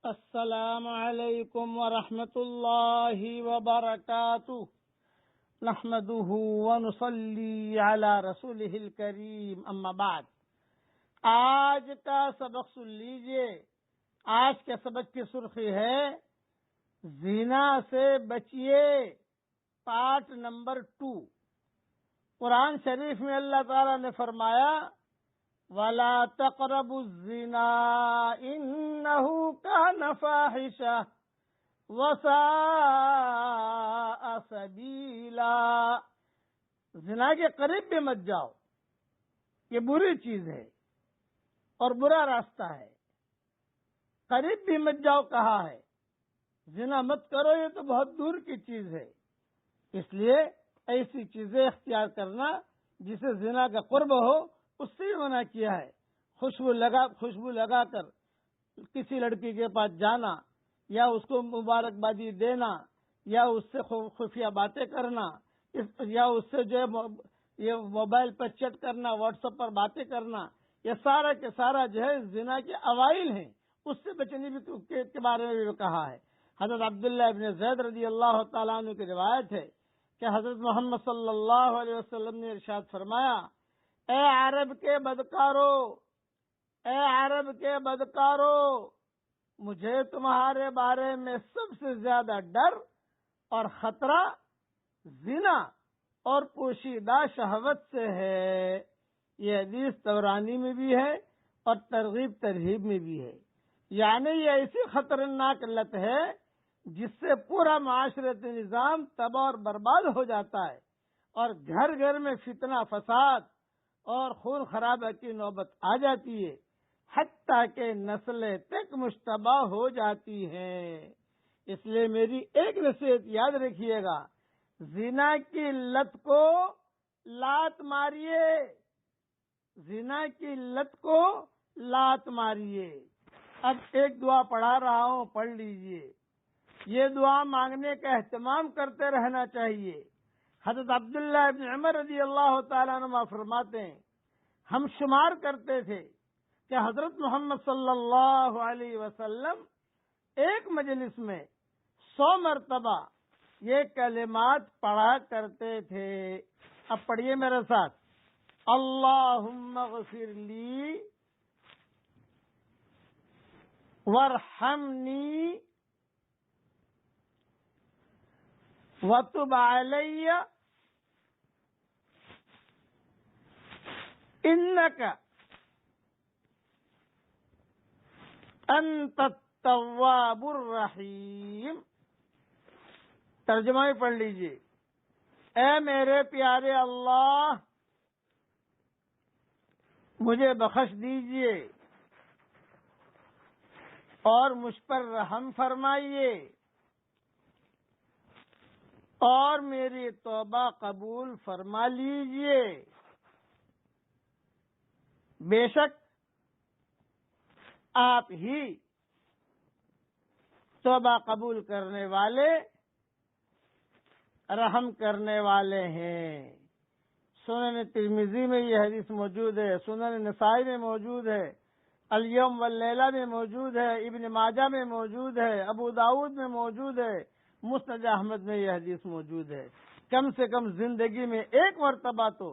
السلام علیکم ورحمۃ اللہ وبرکاتہ نحمده ونصلی علی رسولہ الکریم اما بعد۔ آج کا سبق سن لیجئے۔ آج کے سبق کی سرخی ہے زنا سے بچیے، پارٹ نمبر 2۔ قرآن شریف میں اللہ تعالی نے فرمایا وَلَا تَقْرَبُوا الزِّنَا إِنَّهُ كَانَ فَاحِشَةً وَسَاءَ سَبِيلًا۔ زنا کے قریب بھی مت جاؤ، یہ بری چیز ہے اور برا راستہ ہے۔ قریب بھی مت جاؤ کہا ہے، زنا مت کرو، یہ تو بہت دور کی چیز ہے۔ اس لیے ایسی چیزیں اختیار کرنا جسے زنا کا قرب ہو، اس سے ہی منع کیا ہے۔ خوشبو لگا کر کسی لڑکی کے پاس جانا، یا اس کو مبارکبادی دینا، یا اس سے خفیہ باتیں کرنا، یا اس سے جو ہے یہ موبائل پر چیٹ کرنا، واٹس ایپ پر باتیں کرنا، یہ سارا کے سارا جو ہے زنا کے اوائل ہیں۔ اس سے بچنے کے بارے میں بھی کہا ہے۔ حضرت عبداللہ ابن زید رضی اللہ تعالیٰ عنہ کی روایت ہے کہ حضرت محمد صلی اللہ علیہ وسلم نے ارشاد فرمایا، اے عرب کے بدکارو، اے عرب کے بدکارو، مجھے تمہارے بارے میں سب سے زیادہ ڈر اور خطرہ زنا اور پوشیدہ شہوت سے ہے۔ یہ حدیث طبرانی میں بھی ہے اور ترغیب ترہیب میں بھی ہے۔ یعنی یہ ایسی خطرناک لت ہے جس سے پورا معاشرتی نظام تباہ اور برباد ہو جاتا ہے، اور گھر گھر میں فتنہ فساد اور خون خرابہ کی نوبت آ جاتی ہے، حتیٰ کہ نسلیں تک مشتبہ ہو جاتی ہیں۔ اس لیے میری ایک نصیحت یاد رکھیے گا، زنا کی لت کو لات ماریے، زنا کی لت کو لات ماریے۔ اب ایک دعا پڑھا رہا ہوں، پڑھ لیجئے۔ یہ دعا مانگنے کا اہتمام کرتے رہنا چاہیے۔ حضرت عبداللہ ابن عمر رضی اللہ تعالیٰ عنہ فرماتے ہیں، ہم شمار کرتے تھے کہ حضرت محمد صلی اللہ علیہ وسلم ایک مجلس میں 100 مرتبہ یہ کلمات پڑھا کرتے تھے۔ اب پڑھیے میرے ساتھ، اللہم اغفر لی وارحمنی وتب علی انک انت التواب الرحیم۔ ترجمہ بھی پڑھ لیجئے، اے میرے پیارے اللہ، مجھے بخش دیجئے اور مجھ پر رحم فرمائیے اور میری توبہ قبول فرما لیجئے۔ بے شک آپ ہی توبہ قبول کرنے والے، رحم کرنے والے ہیں۔ سنن ترمذی میں یہ حدیث موجود ہے، سنن نسائی میں موجود ہے، الیوم واللیلہ میں موجود ہے، ابن ماجہ میں موجود ہے، ابو داؤد میں موجود ہے، مسند احمد میں یہ حدیث موجود ہے۔ کم سے کم زندگی میں ایک مرتبہ تو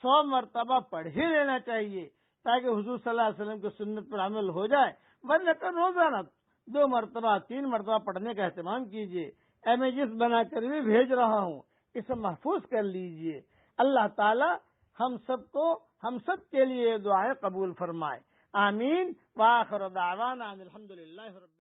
100 مرتبہ پڑھ ہی لینا چاہیے، تاکہ حضور صلی اللہ علیہ وسلم کی سنت پر عمل ہو جائے۔ ورنہ تو روزانہ 2 مرتبہ 3 مرتبہ پڑھنے کا اہتمام کیجیے۔ امیجز بنا کر بھی بھیج رہا ہوں، اسے محفوظ کر لیجیے۔ اللہ تعالی ہم سب کے لیے دعائیں قبول فرمائے، آمین۔ وآخر دعوانا الحمدللہ رب